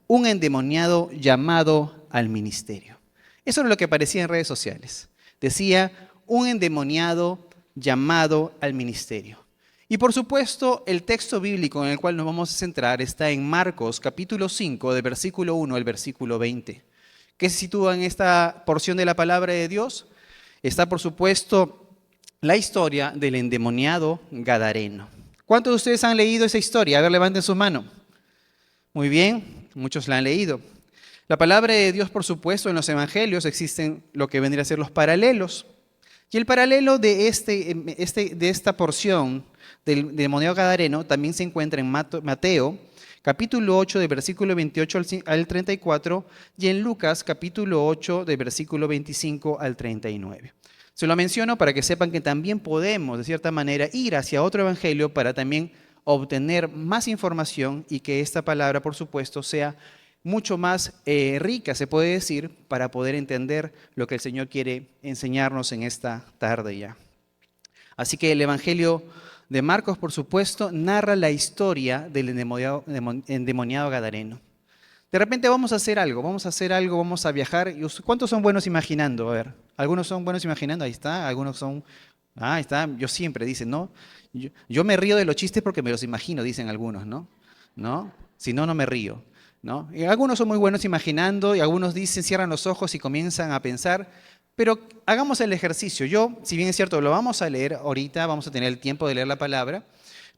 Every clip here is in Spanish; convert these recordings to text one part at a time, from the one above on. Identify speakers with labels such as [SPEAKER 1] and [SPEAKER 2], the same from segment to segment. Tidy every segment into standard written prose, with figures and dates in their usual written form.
[SPEAKER 1] un endemoniado llamado al ministerio. Eso es lo que aparecía en redes sociales. Decía, un endemoniado llamado al ministerio. Y por supuesto, el texto bíblico en el cual nos vamos a centrar está en Marcos capítulo 5, del versículo 1 al versículo 20. ¿Qué se sitúa en esta porción de la palabra de Dios? Está, por supuesto, la historia del endemoniado gadareno. ¿Cuántos de ustedes han leído esa historia? A ver, levanten su mano. Muy bien, muchos la han leído. La palabra de Dios, por supuesto, en los evangelios existen lo que vendría a ser los paralelos. Y el paralelo de esta porción del endemoniado gadareno también se encuentra en Mateo, capítulo 8, de versículo 28 al 34, y en Lucas, capítulo 8, de versículo 25 al 39. Se lo menciono para que sepan que también podemos, de cierta manera, ir hacia otro evangelio para también obtener más información y que esta palabra, por supuesto, sea mucho más rica, se puede decir, para poder entender lo que el Señor quiere enseñarnos en esta tarde ya. Así que el Evangelio de Marcos, por supuesto, narra la historia del endemoniado gadareno. De repente vamos a hacer algo, vamos a viajar. ¿Cuántos son buenos imaginando? A ver, algunos son buenos imaginando, ahí está, algunos son... ahí está, yo siempre, dicen, ¿no? Yo me río de los chistes porque me los imagino, dicen algunos, ¿no? ¿No? Si no, no me río, ¿no? Y algunos son muy buenos imaginando y algunos dicen, cierran los ojos y comienzan a pensar, pero hagamos el ejercicio. Yo, si bien es cierto, lo vamos a leer ahorita, vamos a tener el tiempo de leer la palabra,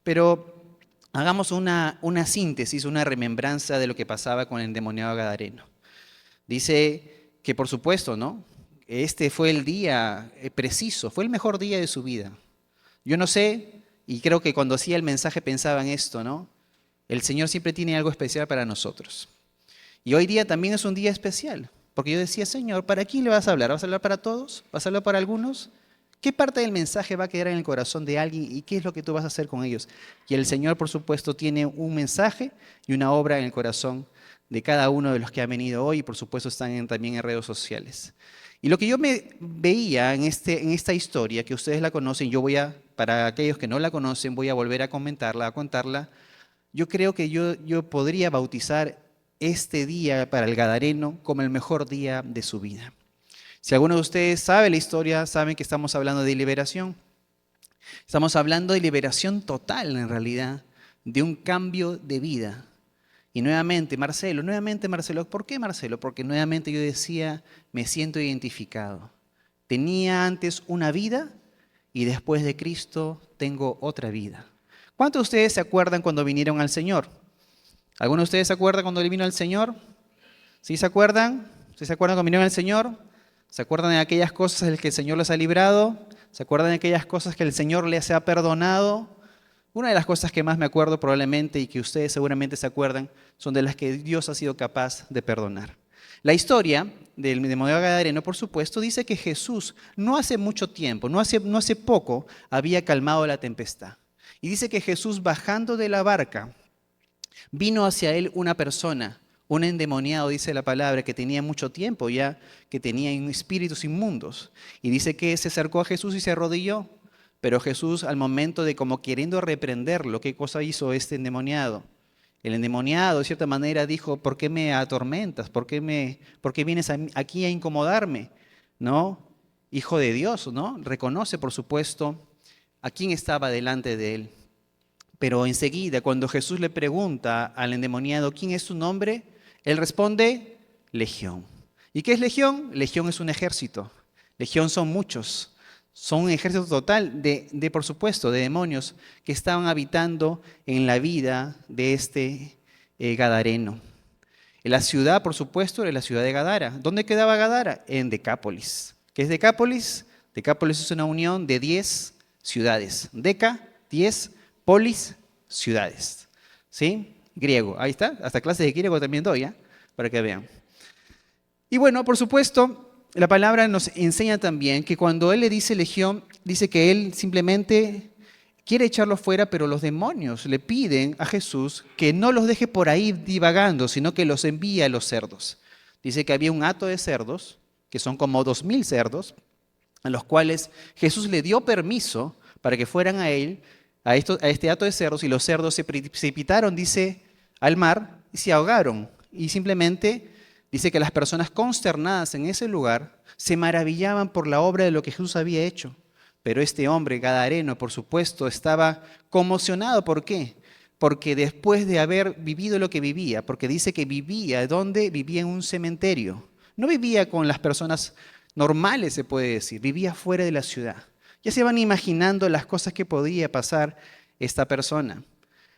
[SPEAKER 1] pero hagamos una síntesis, una remembranza de lo que pasaba con el endemoniado gadareno. Dice que, por supuesto, ¿no? Este fue el día preciso, fue el mejor día de su vida. Yo no sé, y creo que cuando hacía el mensaje pensaba en esto, ¿no? El Señor siempre tiene algo especial para nosotros. Y hoy día también es un día especial, porque yo decía, Señor, ¿para quién le vas a hablar? ¿Vas a hablar para todos? ¿Vas a hablar para algunos? ¿Qué parte del mensaje va a quedar en el corazón de alguien y qué es lo que tú vas a hacer con ellos? Y el Señor, por supuesto, tiene un mensaje y una obra en el corazón de cada uno de los que han venido hoy y, por supuesto, están también en redes sociales. Y lo que yo me veía en esta historia, que ustedes la conocen, para aquellos que no la conocen, voy a volver a comentarla, a contarla. Yo creo que yo podría bautizar este día para el gadareno como el mejor día de su vida. Si alguno de ustedes sabe la historia, saben que estamos hablando de liberación. Estamos hablando de liberación total, en realidad, de un cambio de vida. Y nuevamente, Marcelo, ¿por qué Marcelo? Porque nuevamente yo decía, me siento identificado. Tenía antes una vida y después de Cristo tengo otra vida. ¿Cuántos de ustedes se acuerdan cuando vinieron al Señor? ¿Alguno de ustedes se acuerda cuando le vino al Señor? ¿Sí se acuerdan? ¿Sí se acuerdan cuando vinieron al Señor? ¿Se acuerdan de aquellas cosas en las que el Señor les ha librado? ¿Se acuerdan de aquellas cosas que el Señor les ha perdonado? Una de las cosas que más me acuerdo probablemente y que ustedes seguramente se acuerdan son de las que Dios ha sido capaz de perdonar. La historia del endemoniado gadareno, por supuesto, dice que Jesús no hace mucho tiempo, no hace poco, había calmado la tempestad. Y dice que Jesús, bajando de la barca, vino hacia él una persona, un endemoniado, dice la palabra, que tenía mucho tiempo ya, que tenía espíritus inmundos. Y dice que se acercó a Jesús y se arrodilló. Pero Jesús, al momento de como queriendo reprenderlo, ¿qué cosa hizo este endemoniado? El endemoniado, de cierta manera, dijo, ¿por qué me atormentas? ¿Por qué vienes aquí a incomodarme? ¿No? Hijo de Dios, ¿no? Reconoce, por supuesto, a quién estaba delante de él. Pero enseguida, cuando Jesús le pregunta al endemoniado, ¿quién es su nombre? Él responde, Legión. ¿Y qué es Legión? Legión es un ejército. Legión son muchos. Son un ejército total por supuesto, de demonios que estaban habitando en la vida de este gadareno. En la ciudad, por supuesto, era la ciudad de Gadara. ¿Dónde quedaba Gadara? En Decápolis. ¿Qué es Decápolis? Decápolis es una unión de 10 ciudades. Deca, 10, polis, ciudades. ¿Sí? Griego, ahí está. Hasta clases de griego también doy, ¿eh? Para que vean. Y bueno, por supuesto, la palabra nos enseña también que cuando él le dice legión, dice que él simplemente quiere echarlo fuera, pero los demonios le piden a Jesús que no los deje por ahí divagando, sino que los envíe a los cerdos. Dice que había un hato de cerdos, que son como 2000 cerdos, a los cuales Jesús le dio permiso para que fueran a él, a este hato de cerdos, y los cerdos se precipitaron, dice, al mar y se ahogaron. Y simplemente dice que las personas consternadas en ese lugar se maravillaban por la obra de lo que Jesús había hecho. Pero este hombre gadareno, por supuesto, estaba conmocionado. ¿Por qué? Porque después de haber vivido lo que vivía, porque dice que vivía, ¿dónde? Vivía en un cementerio. No vivía con las personas normales, se puede decir, vivía fuera de la ciudad. Ya se van imaginando las cosas que podía pasar esta persona.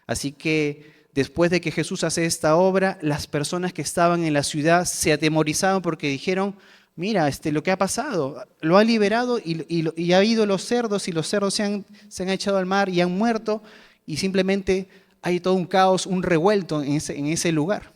[SPEAKER 1] Así que después de que Jesús hace esta obra, las personas que estaban en la ciudad se atemorizaron porque dijeron, mira, lo que ha pasado, lo ha liberado y ha ido los cerdos y los cerdos se han echado al mar y han muerto y simplemente hay todo un caos, un revuelto en ese lugar.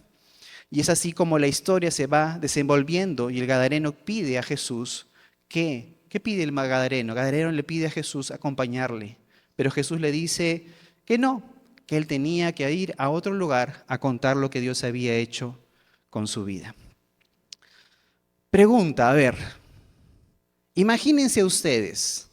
[SPEAKER 1] Y es así como la historia se va desenvolviendo y el gadareno pide a Jesús que, ¿qué pide el gadareno? El gadareno le pide a Jesús acompañarle, pero Jesús le dice que no, que él tenía que ir a otro lugar a contar lo que Dios había hecho con su vida. Pregunta, a ver, imagínense ustedes,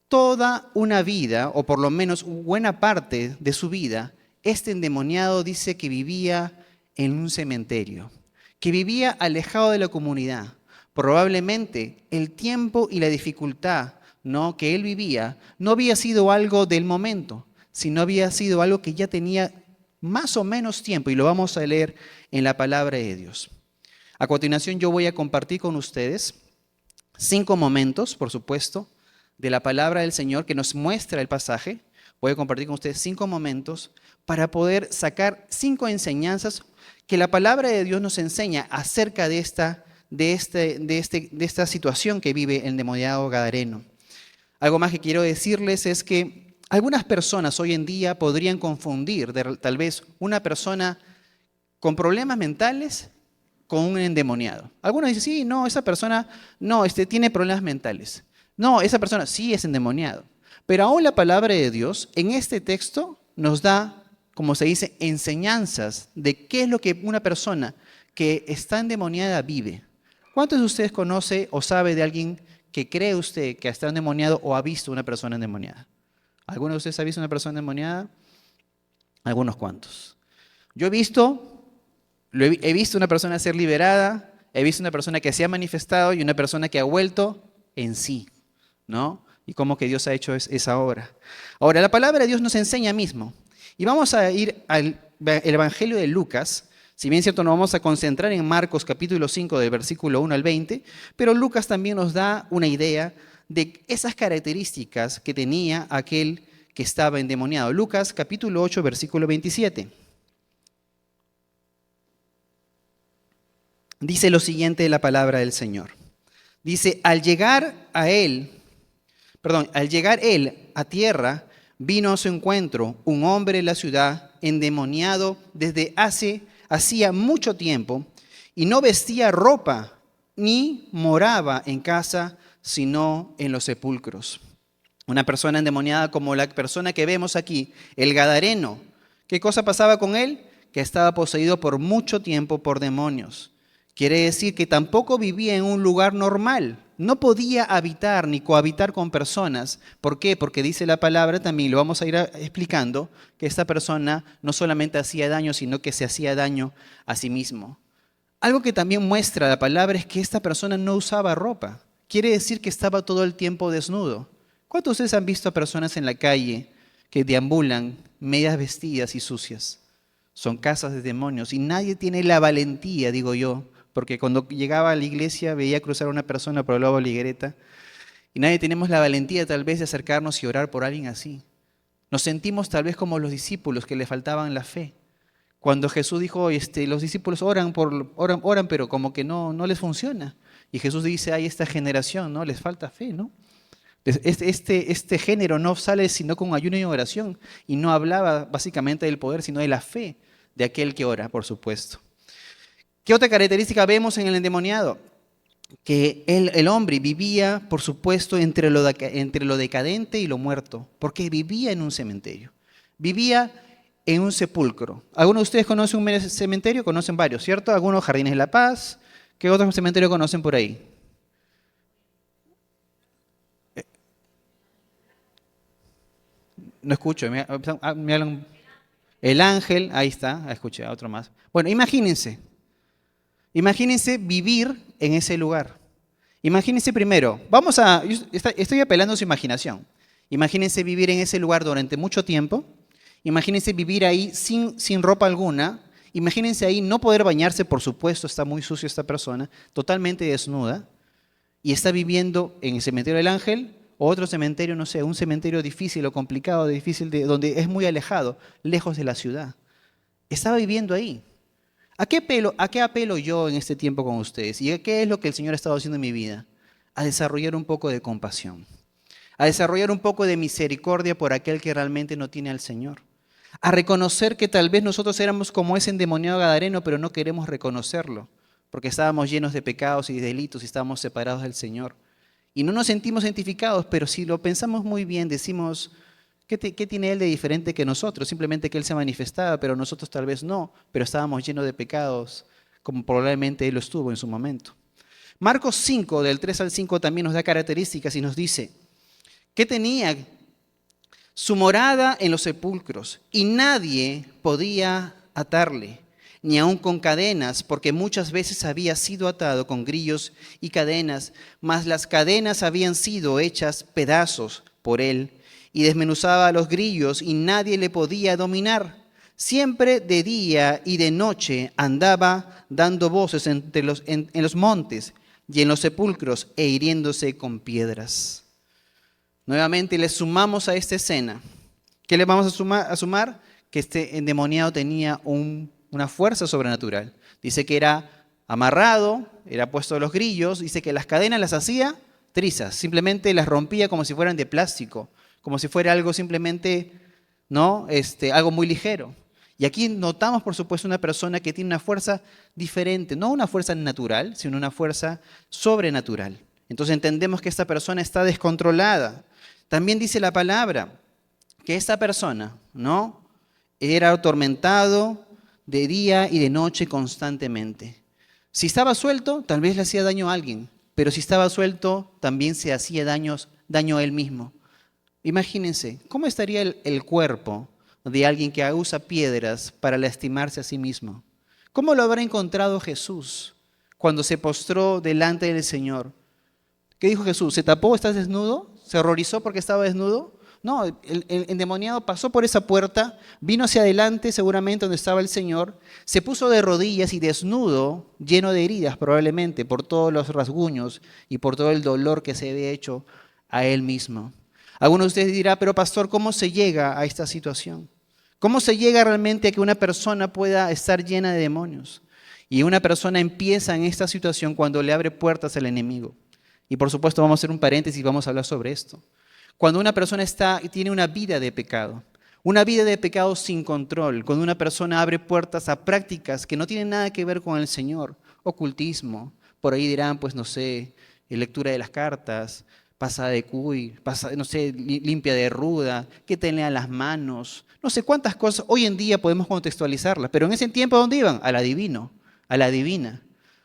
[SPEAKER 1] toda una vida, o por lo menos buena parte de su vida, este endemoniado dice que vivía en un cementerio, que vivía alejado de la comunidad. Probablemente el tiempo y la dificultad, ¿no?, que él vivía no había sido algo del momento, sino había sido algo que ya tenía más o menos tiempo, y lo vamos a leer en la palabra de Dios. A continuación yo voy a compartir con ustedes 5 momentos, por supuesto, de la palabra del Señor que nos muestra el pasaje. Voy a compartir con ustedes 5 momentos para poder sacar 5 enseñanzas que la palabra de Dios nos enseña acerca de esta situación que vive el endemoniado gadareno. Algo más que quiero decirles es que algunas personas hoy en día podrían confundir tal vez una persona con problemas mentales con un endemoniado. Algunos dicen, sí, no, esa persona no, tiene problemas mentales. No, esa persona sí es endemoniado. Pero aún la palabra de Dios en este texto nos da, como se dice, enseñanzas de qué es lo que una persona que está endemoniada vive. ¿Cuántos de ustedes conoce o sabe de alguien que cree usted que está endemoniado o ha visto una persona endemoniada? ¿Alguno de ustedes ha visto una persona endemoniada? Algunos cuantos. Yo he visto una persona ser liberada, he visto una persona que se ha manifestado y una persona que ha vuelto en sí, ¿no? Y cómo que Dios ha hecho esa obra. Ahora, la palabra de Dios nos enseña mismo. Y vamos a ir al Evangelio de Lucas. Si bien es cierto, nos vamos a concentrar en Marcos capítulo 5, del versículo 1 al 20, pero Lucas también nos da una idea de esas características que tenía aquel que estaba endemoniado. Lucas capítulo 8, versículo 27. Dice lo siguiente de la palabra del Señor. Dice, al llegar él a tierra, vino a su encuentro un hombre en la ciudad endemoniado desde hacía mucho tiempo y no vestía ropa ni moraba en casa, sino en los sepulcros. Una persona endemoniada como la persona que vemos aquí, el gadareno. ¿Qué cosa pasaba con él? Que estaba poseído por mucho tiempo por demonios. Quiere decir que tampoco vivía en un lugar normal. No podía habitar ni cohabitar con personas. ¿Por qué? Porque dice la palabra también, lo vamos a ir explicando, que esta persona no solamente hacía daño, sino que se hacía daño a sí mismo. Algo que también muestra la palabra es que esta persona no usaba ropa. Quiere decir que estaba todo el tiempo desnudo. ¿Cuántos de ustedes han visto a personas en la calle que deambulan medias vestidas y sucias? Son casas de demonios y nadie tiene la valentía, digo yo, porque cuando llegaba a la iglesia veía cruzar a una persona por el lado de la higuereta y nadie tenemos la valentía tal vez de acercarnos y orar por alguien así. Nos sentimos tal vez como los discípulos que le faltaban la fe. Cuando Jesús dijo, los discípulos oran, pero como que no les funciona. Y Jesús dice, hay esta generación, ¿no? Les falta fe, ¿no? Este género no sale sino con ayuno y oración. Y no hablaba básicamente del poder, sino de la fe de aquel que ora, por supuesto. ¿Qué otra característica vemos en el endemoniado? Que el hombre vivía, por supuesto, entre lo decadente y lo muerto, porque vivía en un cementerio. Vivía en un sepulcro. ¿Algunos de ustedes conocen un cementerio? Conocen varios, ¿cierto? Algunos Jardines de la Paz. ¿Qué otros cementerios conocen por ahí? No escucho, me hablan. El ángel, ahí está, escuché, otro más. Bueno, imagínense vivir en ese lugar. Imagínense primero, estoy apelando a su imaginación. Imagínense vivir en ese lugar durante mucho tiempo. Imagínense vivir ahí sin ropa alguna. Imagínense ahí no poder bañarse, por supuesto, está muy sucio esta persona, totalmente desnuda. Y está viviendo en el cementerio del Ángel o otro cementerio, no sé, un cementerio difícil o complicado, donde es muy alejado, lejos de la ciudad. Estaba viviendo ahí. ¿A qué apelo yo en este tiempo con ustedes? ¿Y qué es lo que el Señor ha estado haciendo en mi vida? A desarrollar un poco de compasión, a desarrollar un poco de misericordia por aquel que realmente no tiene al Señor, a reconocer que tal vez nosotros éramos como ese endemoniado gadareno, pero no queremos reconocerlo, porque estábamos llenos de pecados y de delitos y estábamos separados del Señor. Y no nos sentimos identificados, pero si lo pensamos muy bien, decimos, ¿qué tiene Él de diferente que nosotros? Simplemente que Él se manifestaba, pero nosotros tal vez no, pero estábamos llenos de pecados, como probablemente Él lo estuvo en su momento. Marcos 5, del 3 al 5, también nos da características y nos dice que tenía su morada en los sepulcros y nadie podía atarle, ni aun con cadenas, porque muchas veces había sido atado con grillos y cadenas, mas las cadenas habían sido hechas pedazos por él, y desmenuzaba a los grillos y nadie le podía dominar. Siempre de día y de noche andaba dando voces en los montes y en los sepulcros e hiriéndose con piedras. Nuevamente le sumamos a esta escena. ¿Qué le vamos a sumar? Que este endemoniado tenía una fuerza sobrenatural. Dice que era amarrado, era puesto a los grillos, dice que las cadenas las hacía trizas, simplemente las rompía como si fueran de plástico, como si fuera algo simplemente, ¿no? Algo muy ligero. Y aquí notamos, por supuesto, una persona que tiene una fuerza diferente, no una fuerza natural, sino una fuerza sobrenatural. Entonces entendemos que esta persona está descontrolada. También dice la palabra que esta persona, ¿no?, era atormentado de día y de noche constantemente. Si estaba suelto, tal vez le hacía daño a alguien, pero si estaba suelto, también se hacía daño a él mismo. Imagínense, ¿cómo estaría el cuerpo de alguien que usa piedras para lastimarse a sí mismo? ¿Cómo lo habrá encontrado Jesús cuando se postró delante del Señor? ¿Qué dijo Jesús? ¿Se tapó? ¿Estás desnudo? ¿Se horrorizó porque estaba desnudo? No, el endemoniado pasó por esa puerta, vino hacia adelante seguramente donde estaba el Señor, se puso de rodillas y desnudo, lleno de heridas probablemente por todos los rasguños y por todo el dolor que se había hecho a él mismo. Algunos de ustedes dirán, pero pastor, ¿cómo se llega a esta situación? ¿Cómo se llega realmente a que una persona pueda estar llena de demonios? Y una persona empieza en esta situación cuando le abre puertas al enemigo. Y por supuesto vamos a hacer un paréntesis y vamos a hablar sobre esto. Cuando una persona tiene una vida de pecado sin control, cuando una persona abre puertas a prácticas que no tienen nada que ver con el Señor, ocultismo, por ahí dirán, pues no sé, lectura de las cartas, pasada de cuy, no sé, limpia de ruda, que te lean las manos, no sé cuántas cosas, hoy en día podemos contextualizarlas, pero en ese tiempo ¿a dónde iban? A la divina,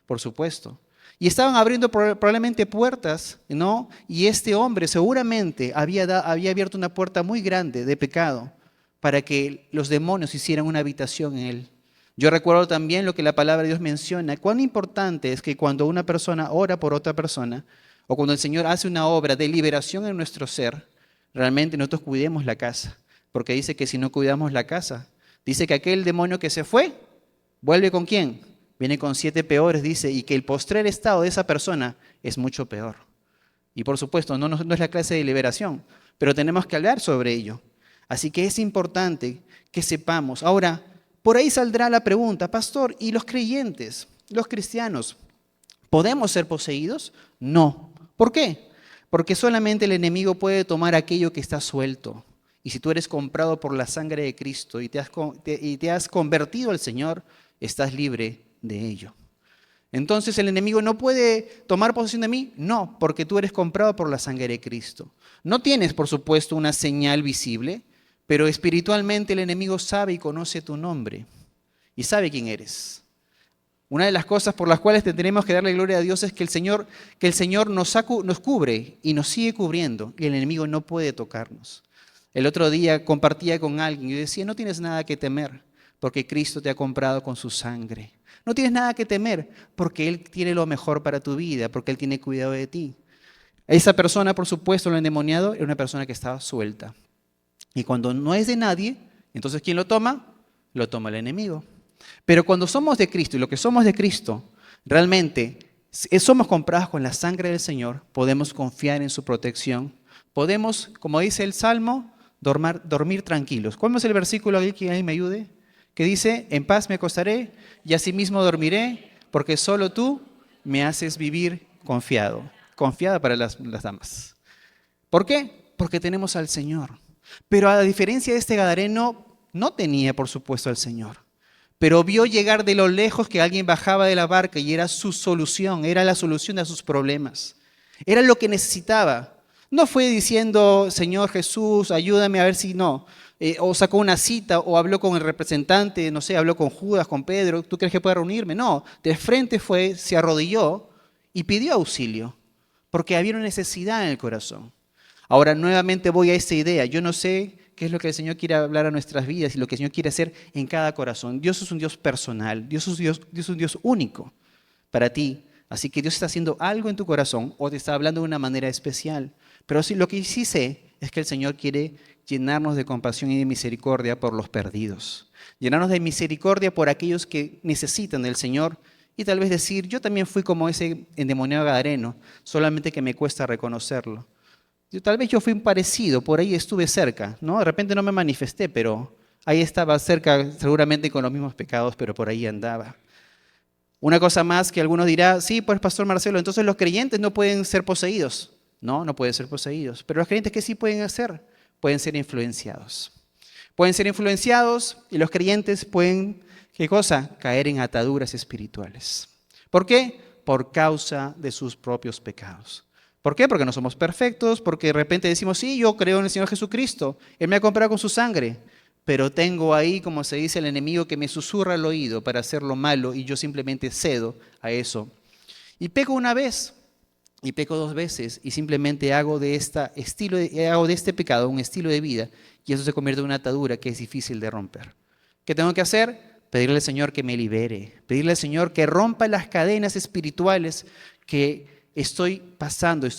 [SPEAKER 1] por supuesto. Y estaban abriendo probablemente puertas, ¿no? Y este hombre seguramente había abierto una puerta muy grande de pecado para que los demonios hicieran una habitación en él. Yo recuerdo también lo que la palabra de Dios menciona, cuán importante es que cuando una persona ora por otra persona, o cuando el Señor hace una obra de liberación en nuestro ser, realmente nosotros cuidemos la casa. Porque dice que si no cuidamos la casa, dice que aquel demonio que se fue, ¿vuelve con quién? Viene con 7 peores, dice, y que el postrer estado de esa persona es mucho peor. Y por supuesto, no es la clase de liberación, pero tenemos que hablar sobre ello. Así que es importante que sepamos. Ahora, por ahí saldrá la pregunta, pastor, ¿y los creyentes, los cristianos, podemos ser poseídos? No. ¿Por qué? Porque solamente el enemigo puede tomar aquello que está suelto. Y si tú eres comprado por la sangre de Cristo y te has convertido al Señor, estás libre de ello. Entonces, ¿el enemigo no puede tomar posesión de mí? No, porque tú eres comprado por la sangre de Cristo. No tienes, por supuesto, una señal visible, pero espiritualmente el enemigo sabe y conoce tu nombre y sabe quién eres. Una de las cosas por las cuales tenemos que darle gloria a Dios es que el Señor nos cubre y nos sigue cubriendo y el enemigo no puede tocarnos. El otro día compartía con alguien y decía, no tienes nada que temer porque Cristo te ha comprado con su sangre. No tienes nada que temer porque Él tiene lo mejor para tu vida, porque Él tiene cuidado de ti. Esa persona, por supuesto, lo endemoniado, era una persona que estaba suelta. Y cuando no es de nadie, entonces ¿quién lo toma? Lo toma el enemigo. Pero cuando somos de Cristo y lo que somos de Cristo, realmente somos comprados con la sangre del Señor, podemos confiar en su protección, podemos, como dice el Salmo, dormir tranquilos. ¿Cuál es el versículo aquí que alguien me ayude? Que dice, en paz me acostaré y asimismo dormiré, porque solo tú me haces vivir confiado. Confiada para las damas. ¿Por qué? Porque tenemos al Señor. Pero a diferencia de este gadareno, no tenía, por supuesto, al Señor. Pero vio llegar de lo lejos que alguien bajaba de la barca y era su solución, era la solución a sus problemas. Era lo que necesitaba. No fue diciendo, Señor Jesús, ayúdame a ver si no. O sacó una cita o habló con el representante, no sé, habló con Judas, con Pedro. ¿Tú crees que pueda reunirme? No. De frente fue, se arrodilló y pidió auxilio. Porque había una necesidad en el corazón. Ahora nuevamente voy a esta idea. Yo no sé qué es lo que el Señor quiere hablar a nuestras vidas y lo que el Señor quiere hacer en cada corazón. Dios es un Dios personal, Dios es un Dios único para ti. Así que Dios está haciendo algo en tu corazón o te está hablando de una manera especial. Pero sí, lo que sí sé es que el Señor quiere llenarnos de compasión y de misericordia por los perdidos. Llenarnos de misericordia por aquellos que necesitan del Señor. Y tal vez decir, yo también fui como ese endemoniado gadareno, solamente que me cuesta reconocerlo. Tal vez yo fui un parecido, por ahí estuve cerca, ¿no? De repente no me manifesté, pero ahí estaba cerca, seguramente con los mismos pecados, pero por ahí andaba. Una cosa más que algunos dirán, sí, pues Pastor Marcelo, entonces los creyentes no pueden ser poseídos. No, no pueden ser poseídos. Pero los creyentes, ¿qué sí pueden hacer? Pueden ser influenciados. Pueden ser influenciados y los creyentes pueden, ¿qué cosa? Caer en ataduras espirituales. ¿Por qué? Por causa de sus propios pecados. ¿Por qué? Porque no somos perfectos, porque de repente decimos, sí, yo creo en el Señor Jesucristo, Él me ha comprado con su sangre, pero tengo ahí, como se dice, el enemigo que me susurra al oído para hacer lo malo y yo simplemente cedo a eso. Y peco una vez, y peco dos veces, y simplemente hago de este pecado un estilo de vida, y eso se convierte en una atadura que es difícil de romper. ¿Qué tengo que hacer? Pedirle al Señor que me libere, pedirle al Señor que rompa las cadenas espirituales que estoy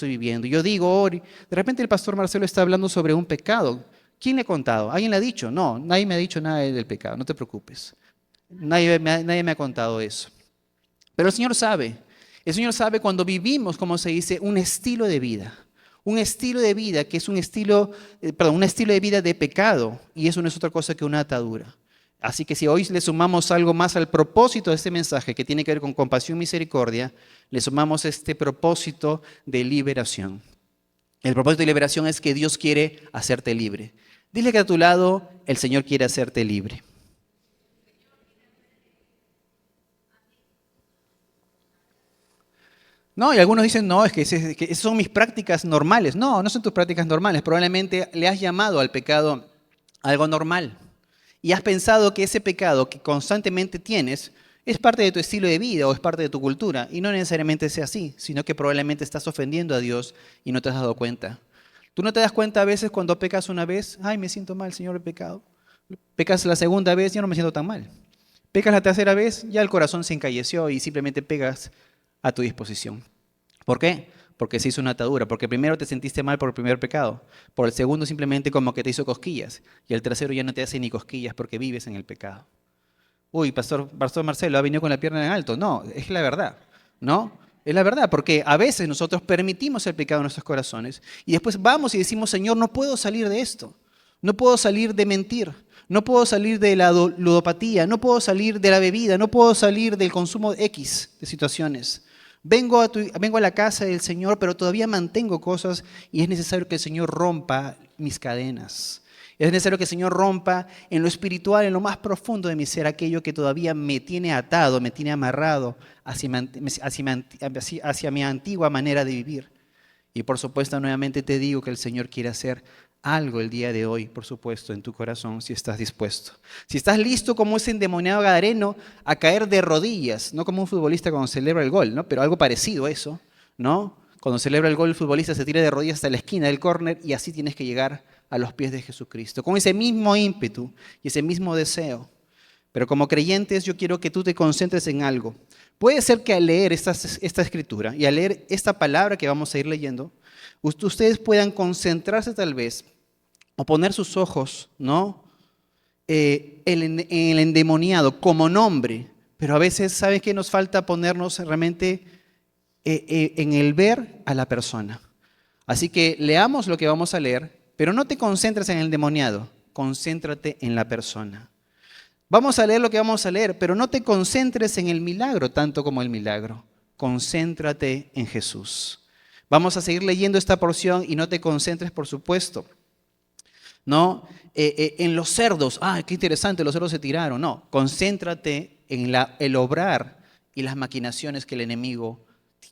[SPEAKER 1] viviendo. Yo digo, de repente el pastor Marcelo está hablando sobre un pecado. ¿Quién le ha contado? ¿Alguien le ha dicho? No, nadie me ha dicho nada del pecado, no te preocupes. Nadie me ha contado eso. Pero el Señor sabe. El Señor sabe cuando vivimos, como se dice, un estilo de vida. Un estilo de vida que es un estilo de vida de pecado. Y eso no es otra cosa que una atadura. Así que si hoy le sumamos algo más al propósito de este mensaje que tiene que ver con compasión y misericordia, le sumamos este propósito de liberación. El propósito de liberación es que Dios quiere hacerte libre. Dile que a tu lado el Señor quiere hacerte libre. No, y algunos dicen, no, es que esas son mis prácticas normales. No, no son tus prácticas normales. Probablemente le has llamado al pecado algo normal. Y has pensado que ese pecado que constantemente tienes es parte de tu estilo de vida o es parte de tu cultura. Y no necesariamente sea así, sino que probablemente estás ofendiendo a Dios y no te has dado cuenta. ¿Tú no te das cuenta a veces cuando pecas una vez? Ay, me siento mal, Señor, he pecado. Pecas la segunda vez, ya no me siento tan mal. Pecas la tercera vez, ya el corazón se encalleció y simplemente pegas a tu disposición. ¿Por qué? Porque se hizo una atadura, porque primero te sentiste mal por el primer pecado, por el segundo simplemente como que te hizo cosquillas, y el tercero ya no te hace ni cosquillas porque vives en el pecado. Uy, Pastor Marcelo ha venido con la pierna en alto. No, es la verdad, ¿no? Es la verdad, porque a veces nosotros permitimos el pecado en nuestros corazones y después vamos y decimos, Señor, no puedo salir de esto, no puedo salir de mentir, no puedo salir de la ludopatía, no puedo salir de la bebida, no puedo salir del consumo X de situaciones. Vengo a la casa del Señor, pero todavía mantengo cosas y es necesario que el Señor rompa mis cadenas. Es necesario que el Señor rompa en lo espiritual, en lo más profundo de mi ser, aquello que todavía me tiene atado, me tiene amarrado hacia mi antigua manera de vivir. Y por supuesto, nuevamente te digo que el Señor quiere hacer algo el día de hoy, por supuesto, en tu corazón, si estás dispuesto. Si estás listo como ese endemoniado gadareno a caer de rodillas, no como un futbolista cuando celebra el gol, ¿no? Pero algo parecido a eso, ¿no? Cuando celebra el gol, el futbolista se tira de rodillas hasta la esquina del córner y así tienes que llegar a los pies de Jesucristo, con ese mismo ímpetu y ese mismo deseo. Pero como creyentes yo quiero que tú te concentres en algo. Puede ser que al leer esta escritura y al leer esta palabra que vamos a ir leyendo, ustedes puedan concentrarse tal vez o poner sus ojos, ¿no? En el endemoniado como nombre. Pero a veces, ¿sabes qué? Nos falta ponernos realmente en el ver a la persona. Así que leamos lo que vamos a leer, pero no te concentres en el endemoniado, concéntrate en la persona. Vamos a leer lo que vamos a leer, pero no te concentres en el milagro tanto como el milagro. Concéntrate en Jesús. Vamos a seguir leyendo esta porción y no te concentres, por supuesto, ¿no? En los cerdos. ¡Ah, qué interesante! Los cerdos se tiraron. No, concéntrate en el obrar y las maquinaciones que el enemigo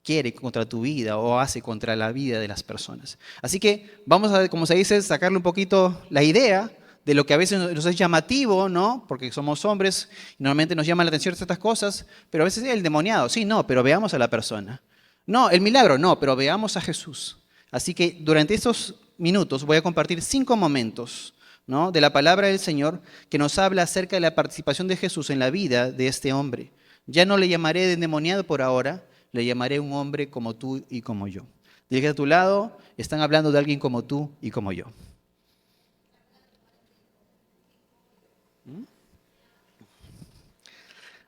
[SPEAKER 1] quiere contra tu vida o hace contra la vida de las personas. Así que vamos a, como se dice, sacarle un poquito la idea de lo que a veces nos es llamativo, ¿no? Porque somos hombres y normalmente nos llaman la atención ciertas cosas, pero a veces el demoniado, sí, no, pero veamos a la persona. No, el milagro, no, pero veamos a Jesús. Así que durante estos minutos voy a compartir 5 momentos, ¿no?, de la palabra del Señor que nos habla acerca de la participación de Jesús en la vida de este hombre. Ya no le llamaré de endemoniado por ahora, le llamaré un hombre como tú y como yo. Dile a tu lado, están hablando de alguien como tú y como yo.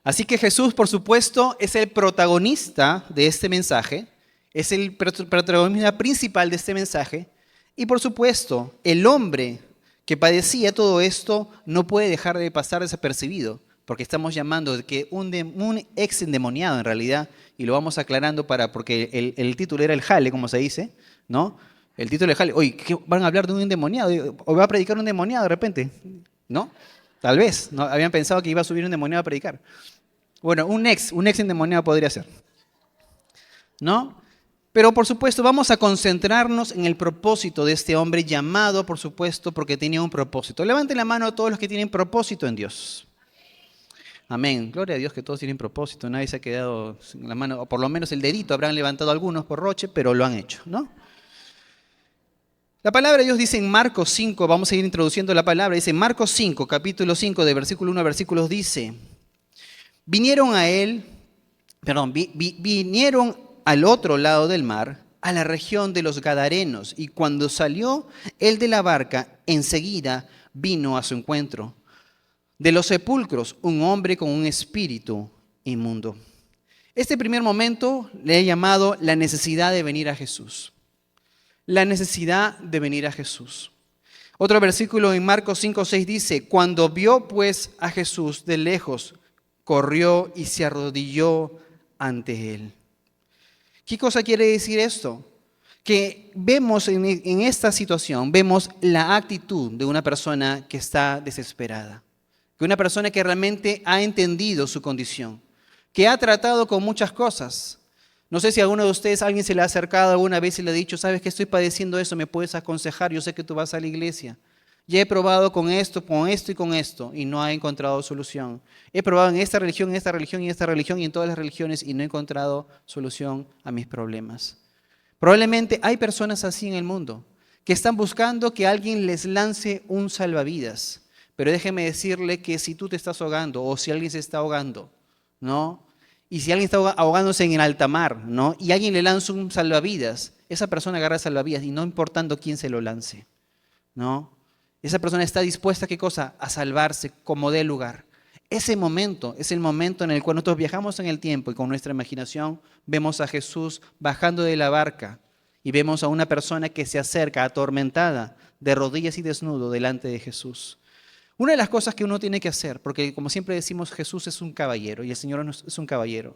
[SPEAKER 1] Así que Jesús, por supuesto, es el protagonista de este mensaje, es el protagonista principal de este mensaje, y por supuesto, el hombre que padecía todo esto no puede dejar de pasar desapercibido, porque estamos llamando de que un ex endemoniado en realidad, y lo vamos aclarando porque el título era el jale, como se dice, ¿no? El título del jale, oye, ¿qué van a hablar de un endemoniado? ¿O va a predicar un endemoniado de repente? ¿No? Tal vez, ¿no? Habían pensado que iba a subir un endemoniado a predicar. Bueno, un ex endemoniado podría ser, ¿no? Pero por supuesto vamos a concentrarnos en el propósito de este hombre llamado, por supuesto, porque tenía un propósito. Levanten la mano a todos los que tienen propósito en Dios. Amén. Gloria a Dios que todos tienen propósito. Nadie se ha quedado sin la mano, o por lo menos el dedito habrán levantado algunos por roche, pero lo han hecho, ¿no? La palabra de Dios dice en Marcos 5, vamos a ir introduciendo la palabra, dice en Marcos 5, capítulo 5, de versículo 1 a versículos, dice: vinieron al otro lado del mar, a la región de los Gadarenos, y cuando salió él de la barca, enseguida vino a su encuentro de los sepulcros un hombre con un espíritu inmundo. Este primer momento le he llamado la necesidad de venir a Jesús. La necesidad de venir a Jesús. Otro versículo en Marcos 5:6 dice: cuando vio pues a Jesús de lejos, corrió y se arrodilló ante él. ¿Qué cosa quiere decir esto? Que vemos en esta situación, vemos la actitud de una persona que está desesperada, que una persona que realmente ha entendido su condición, que ha tratado con muchas cosas. No sé si a alguno de ustedes, alguien se le ha acercado alguna vez y le ha dicho: sabes que estoy padeciendo eso, ¿me puedes aconsejar? Yo sé que tú vas a la iglesia. Ya he probado con esto y con esto y no he encontrado solución. He probado en esta religión, en esta religión y en esta religión y en todas las religiones y no he encontrado solución a mis problemas. Probablemente hay personas así en el mundo que están buscando que alguien les lance un salvavidas. Pero déjeme decirle que si tú te estás ahogando o si alguien se está ahogando, ¿no? Y si alguien está ahogándose en el alta mar, ¿no?, y alguien le lanza un salvavidas, esa persona agarra salvavidas y no importando quién se lo lance, ¿no? Esa persona está dispuesta, ¿qué cosa? A salvarse como dé lugar. Ese momento es el momento en el cual nosotros viajamos en el tiempo y con nuestra imaginación vemos a Jesús bajando de la barca y vemos a una persona que se acerca atormentada, de rodillas y desnudo delante de Jesús. Una de las cosas que uno tiene que hacer, porque como siempre decimos, Jesús es un caballero y el Señor es un caballero,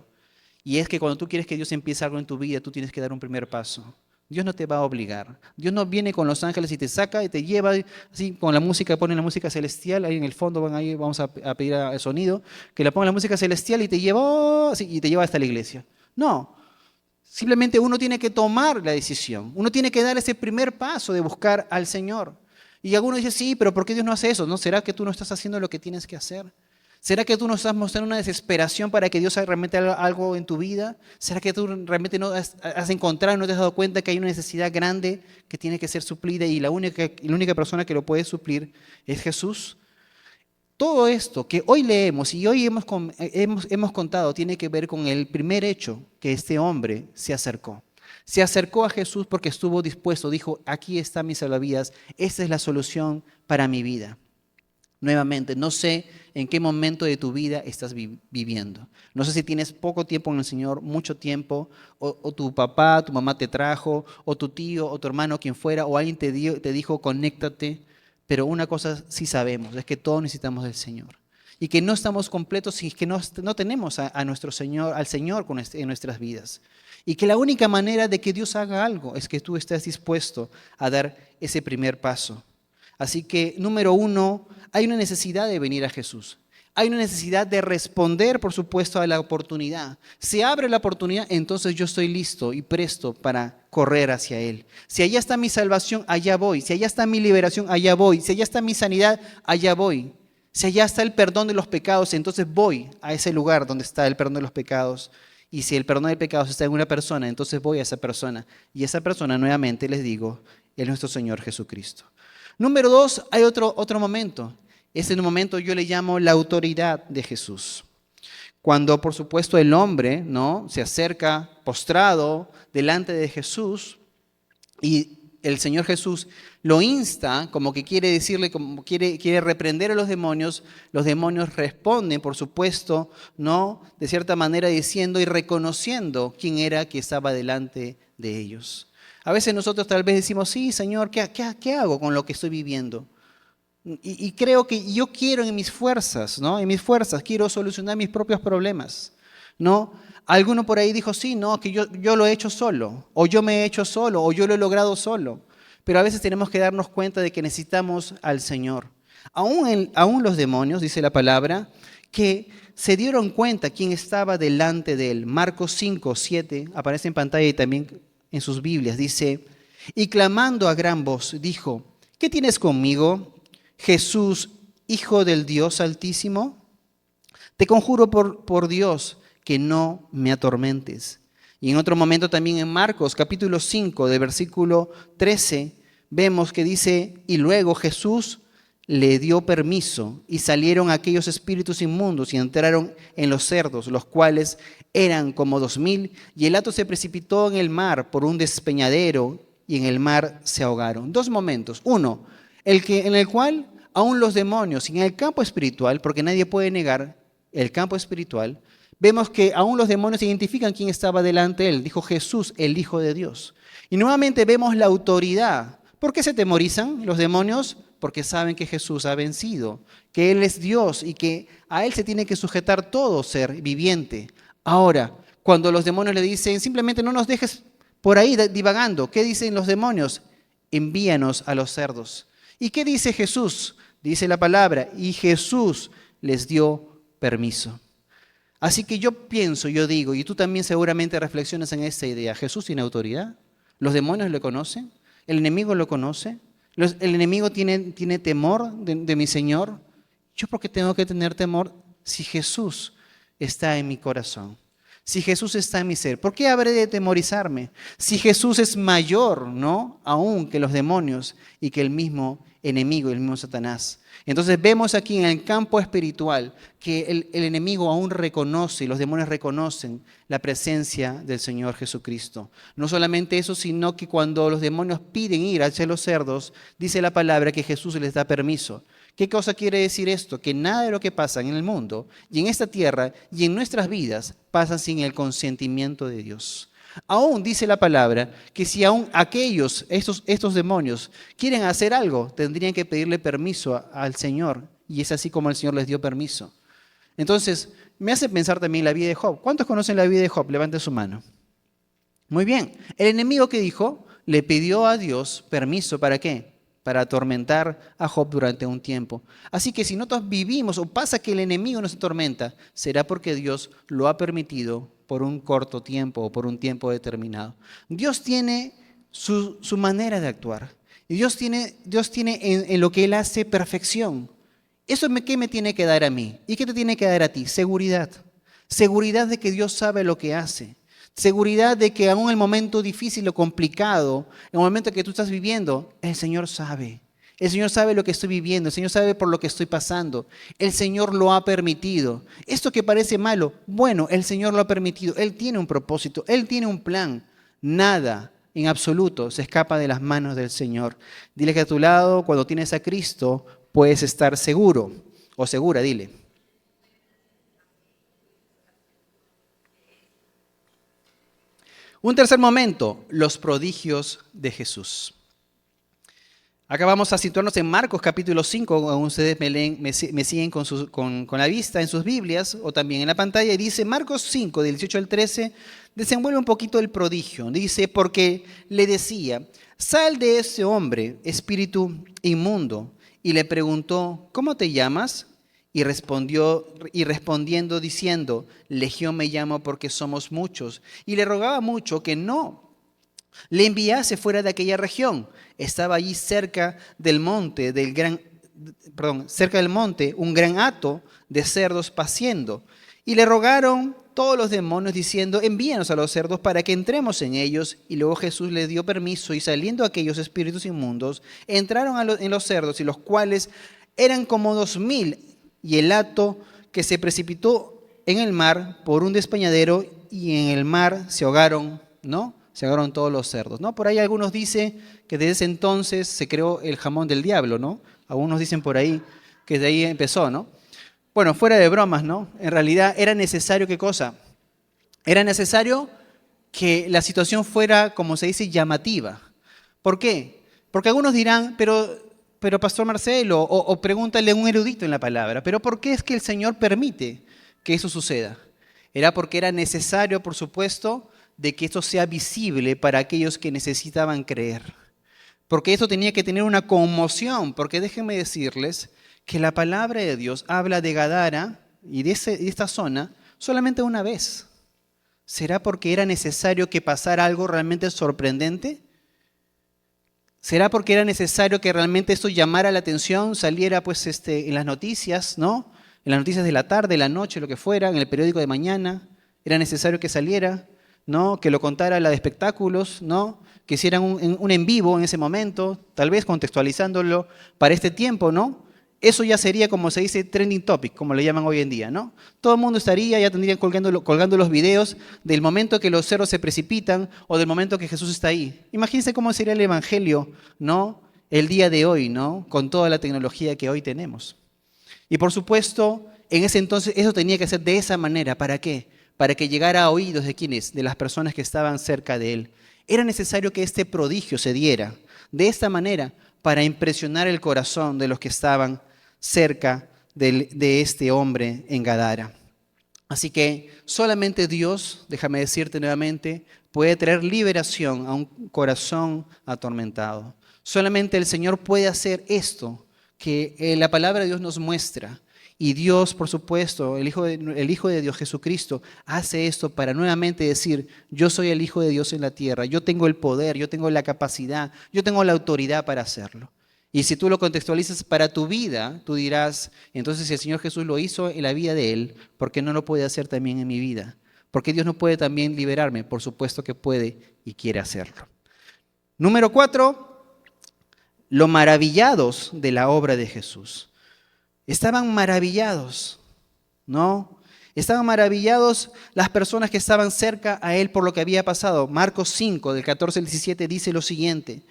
[SPEAKER 1] y es que cuando tú quieres que Dios empiece algo en tu vida, tú tienes que dar un primer paso. Dios no te va a obligar. Dios no viene con los ángeles y te saca y te lleva, así con la música, ponen la música celestial, ahí en el fondo ahí vamos a pedir el sonido, que le pongan la música celestial y te lleva, así, y te lleva hasta la iglesia. No, simplemente uno tiene que tomar la decisión, uno tiene que dar ese primer paso de buscar al Señor. Y algunos dicen: sí, pero ¿por qué Dios no hace eso? ¿No será que tú no estás haciendo lo que tienes que hacer? ¿Será que tú no estás mostrando una desesperación para que Dios realmente haga algo en tu vida? ¿Será que tú realmente no has encontrado, no te has dado cuenta que hay una necesidad grande que tiene que ser suplida y la única persona que lo puede suplir es Jesús? Todo esto que hoy leemos y hoy hemos contado tiene que ver con el primer hecho que este hombre se acercó. Se acercó a Jesús porque estuvo dispuesto, dijo, aquí está mi salvavidas, esta es la solución para mi vida. Nuevamente, no sé en qué momento de tu vida estás viviendo. No sé si tienes poco tiempo en el Señor, mucho tiempo, o tu papá, tu mamá te trajo, o tu tío, o tu hermano, quien fuera, o alguien te dijo, conéctate. Pero una cosa sí sabemos, es que todos necesitamos del Señor. Y que no estamos completos si es que no tenemos a nuestro Señor, al Señor en nuestras vidas. Y que la única manera de que Dios haga algo es que tú estés dispuesto a dar ese primer paso. Así que, número uno, hay una necesidad de venir a Jesús. Hay una necesidad de responder, por supuesto, a la oportunidad. Se abre la oportunidad, entonces yo estoy listo y presto para correr hacia Él. Si allá está mi salvación, allá voy. Si allá está mi liberación, allá voy. Si allá está mi sanidad, allá voy. Si allá está el perdón de los pecados, entonces voy a ese lugar donde está el perdón de los pecados. Y si el perdón de pecados está en una persona, entonces voy a esa persona. Y esa persona, nuevamente les digo, es nuestro Señor Jesucristo. Número dos, hay otro momento. Ese momento yo le llamo la autoridad de Jesús. Cuando, por supuesto, el hombre, ¿no?, se acerca postrado delante de Jesús y el Señor Jesús lo insta, como que quiere decirle, como quiere reprender a los demonios responden, por supuesto, ¿no?, de cierta manera diciendo y reconociendo quién era que estaba delante de ellos. A veces nosotros tal vez decimos, sí, Señor, ¿qué hago con lo que estoy viviendo? Y creo que yo quiero en mis fuerzas, ¿no? En mis fuerzas quiero solucionar mis propios problemas, ¿no? Alguno por ahí dijo, sí, no, que yo lo he hecho solo, o yo me he hecho solo, o yo lo he logrado solo. Pero a veces tenemos que darnos cuenta de que necesitamos al Señor. Aún los demonios, dice la palabra, que se dieron cuenta quién estaba delante de él. Marcos 5, 7, aparece en pantalla y también en sus Biblias, dice, y clamando a gran voz, dijo, ¿qué tienes conmigo, Jesús, Hijo del Dios Altísimo? Te conjuro por Dios que no me atormentes. Y en otro momento también en Marcos, capítulo 5, de versículo 13, vemos que dice, y luego Jesús le dio permiso y salieron aquellos espíritus inmundos y entraron en los cerdos, los cuales eran como 2000, y el hato se precipitó en el mar por un despeñadero y en el mar se ahogaron. Dos momentos. Uno, en el cual aún los demonios, y en el campo espiritual, porque nadie puede negar el campo espiritual, vemos que aún los demonios identifican quién estaba delante de él. Dijo Jesús, el Hijo de Dios. Y nuevamente vemos la autoridad. ¿Por qué se temorizan los demonios? Porque saben que Jesús ha vencido, que Él es Dios y que a Él se tiene que sujetar todo ser viviente. Ahora, cuando los demonios le dicen, simplemente no nos dejes por ahí divagando, ¿qué dicen los demonios? Envíanos a los cerdos. ¿Y qué dice Jesús? Dice la palabra, y Jesús les dio permiso. Así que yo digo, y tú también seguramente reflexionas en esta idea, ¿Jesús tiene autoridad? ¿Los demonios lo conocen? ¿El enemigo lo conoce? ¿El enemigo tiene temor de mi Señor? ¿Yo por qué tengo que tener temor si Jesús está en mi corazón? Si Jesús está en mi ser, ¿por qué habré de temorizarme? Si Jesús es mayor, ¿no?, aún que los demonios y que el mismo enemigo, el mismo Satanás. Entonces vemos aquí en el campo espiritual que el enemigo aún reconoce, los demonios reconocen la presencia del Señor Jesucristo. No solamente eso, sino que cuando los demonios piden ir hacia los cerdos, dice la palabra que Jesús les da permiso. ¿Qué cosa quiere decir esto? Que nada de lo que pasa en el mundo y en esta tierra y en nuestras vidas pasa sin el consentimiento de Dios. Aún dice la palabra que si aún estos demonios quieren hacer algo, tendrían que pedirle permiso al Señor. Y es así como el Señor les dio permiso. Entonces, me hace pensar también la vida de Job. ¿Cuántos conocen la vida de Job? Levanten su mano. Muy bien. El enemigo que dijo, le pidió a Dios permiso, ¿para qué? Para atormentar a Job durante un tiempo. Así que si nosotros vivimos o pasa que el enemigo nos atormenta, será porque Dios lo ha permitido por un corto tiempo o por un tiempo determinado. Dios tiene su manera de actuar. Y Dios tiene en lo que Él hace perfección. ¿Qué me tiene que dar a mí? ¿Y qué te tiene que dar a ti? Seguridad. Seguridad de que Dios sabe lo que hace. Seguridad de que aún en el momento difícil o complicado, en el momento que tú estás viviendo, el Señor sabe. El Señor sabe lo que estoy viviendo, el Señor sabe por lo que estoy pasando. El Señor lo ha permitido. Esto que parece malo, bueno, el Señor lo ha permitido. Él tiene un propósito, Él tiene un plan. Nada en absoluto se escapa de las manos del Señor. Dile que a tu lado, cuando tienes a Cristo, puedes estar seguro o segura, dile. Un tercer momento, los prodigios de Jesús. Acá vamos a situarnos en Marcos capítulo 5, aún ustedes me siguen con la vista en sus Biblias o también en la pantalla, y dice Marcos 5, del 18 al 13, desenvuelve un poquito el prodigio. Dice, porque le decía, sal de ese hombre, espíritu inmundo, y le preguntó, ¿cómo te llamas? Y respondiendo diciendo, Legión me llamo porque somos muchos. Y le rogaba mucho que no le enviase fuera de aquella región. Estaba allí cerca del monte, un gran hato de cerdos paciendo. Y le rogaron todos los demonios diciendo, envíanos a los cerdos para que entremos en ellos. Y luego Jesús les dio permiso y saliendo aquellos espíritus inmundos, entraron en los cerdos, y los cuales eran como 2000, y el hato que se precipitó en el mar por un despeñadero, y en el mar se ahogaron, ¿no? Se ahogaron todos los cerdos, ¿no? Por ahí algunos dicen que desde ese entonces se creó el jamón del diablo, ¿no? Algunos dicen por ahí que de ahí empezó, ¿no? Bueno, fuera de bromas, ¿no? En realidad era necesario, ¿qué cosa? Era necesario que la situación fuera, como se dice, llamativa. ¿Por qué? Porque algunos dirán, pero Pastor Marcelo, o pregúntale a un erudito en la palabra, pero ¿por qué es que el Señor permite que eso suceda? Era porque era necesario, por supuesto, de que esto sea visible para aquellos que necesitaban creer. Porque esto tenía que tener una conmoción, porque déjenme decirles que la palabra de Dios habla de Gadara y de esta zona solamente una vez. ¿Será porque era necesario que pasara algo realmente sorprendente? ¿Será porque era necesario que realmente esto llamara la atención, saliera pues en las noticias, ¿no? En las noticias de la tarde, de la noche, lo que fuera, en el periódico de mañana? ¿Era necesario que saliera? ¿No? Que lo contara la de espectáculos, ¿no? Que hicieran un en vivo en ese momento, tal vez contextualizándolo para este tiempo, ¿no? Eso ya sería, como se dice, trending topic, como le llaman hoy en día, ¿no? Todo el mundo ya tendrían colgando los videos del momento que los cerros se precipitan o del momento que Jesús está ahí. Imagínense cómo sería el evangelio, ¿no? El día de hoy, ¿no? Con toda la tecnología que hoy tenemos. Y por supuesto, en ese entonces eso tenía que ser de esa manera. ¿Para qué? Para que llegara a oídos de quienes, de las personas que estaban cerca de él. Era necesario que este prodigio se diera de esta manera para impresionar el corazón de los que estaban cerca de este hombre en Gadara. Así que solamente Dios, déjame decirte nuevamente, puede traer liberación a un corazón atormentado. Solamente el Señor puede hacer esto que la palabra de Dios nos muestra. Y Dios, por supuesto, el Hijo de Dios, Jesucristo, hace esto para nuevamente decir, yo soy el Hijo de Dios en la tierra, yo tengo el poder, yo tengo la capacidad, yo tengo la autoridad para hacerlo. Y si tú lo contextualizas para tu vida, tú dirás, entonces si el Señor Jesús lo hizo en la vida de Él, ¿por qué no lo puede hacer también en mi vida? ¿Por qué Dios no puede también liberarme? Por supuesto que puede y quiere hacerlo. Número 4, lo maravillados de la obra de Jesús. Estaban maravillados, ¿no? Estaban maravillados las personas que estaban cerca a Él por lo que había pasado. Marcos 5, del 14 al 17, dice lo siguiente.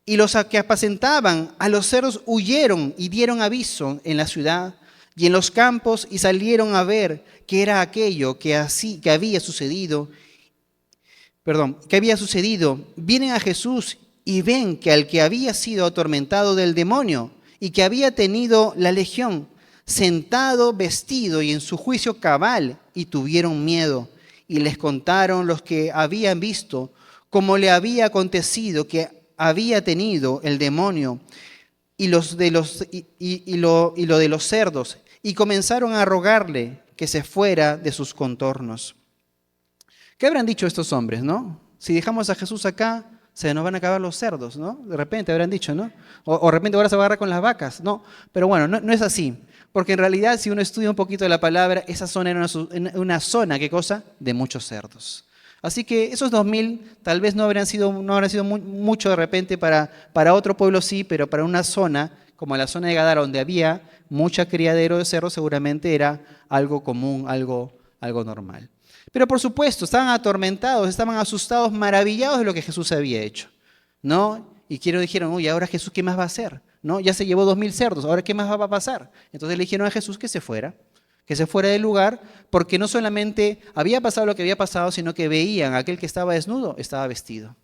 [SPEAKER 1] Y los que apacentaban a los cerdos huyeron y dieron aviso en la ciudad y en los campos y salieron a ver qué era aquello que había sucedido. Vienen a Jesús y ven que al que había sido atormentado del demonio y que había tenido la legión, sentado, vestido y en su juicio cabal, y tuvieron miedo. Y les contaron los que habían visto cómo le había acontecido que había tenido el demonio y lo de los cerdos, y comenzaron a rogarle que se fuera de sus contornos. ¿Qué habrán dicho estos hombres, no? Si dejamos a Jesús acá, se nos van a acabar los cerdos, ¿no? De repente habrán dicho, ¿no? O de repente ahora se va a agarrar con las vacas, ¿no? Pero bueno, no es así. Porque en realidad, si uno estudia un poquito de la palabra, esa zona era una zona, ¿qué cosa? De muchos cerdos. Así que esos 2000 tal vez no habrán sido mucho de repente para otro pueblo sí, pero para una zona, como la zona de Gadara, donde había mucha criadero de cerdos, seguramente era algo común, algo normal. Pero por supuesto, estaban atormentados, estaban asustados, maravillados de lo que Jesús había hecho, ¿no? Y dijeron, uy, ahora Jesús, ¿qué más va a hacer? ¿No? Ya se llevó 2000 cerdos, ahora ¿qué más va a pasar? Entonces le dijeron a Jesús que se fuera del lugar, porque no solamente había pasado lo que había pasado, sino que veían aquel que estaba desnudo, estaba vestido.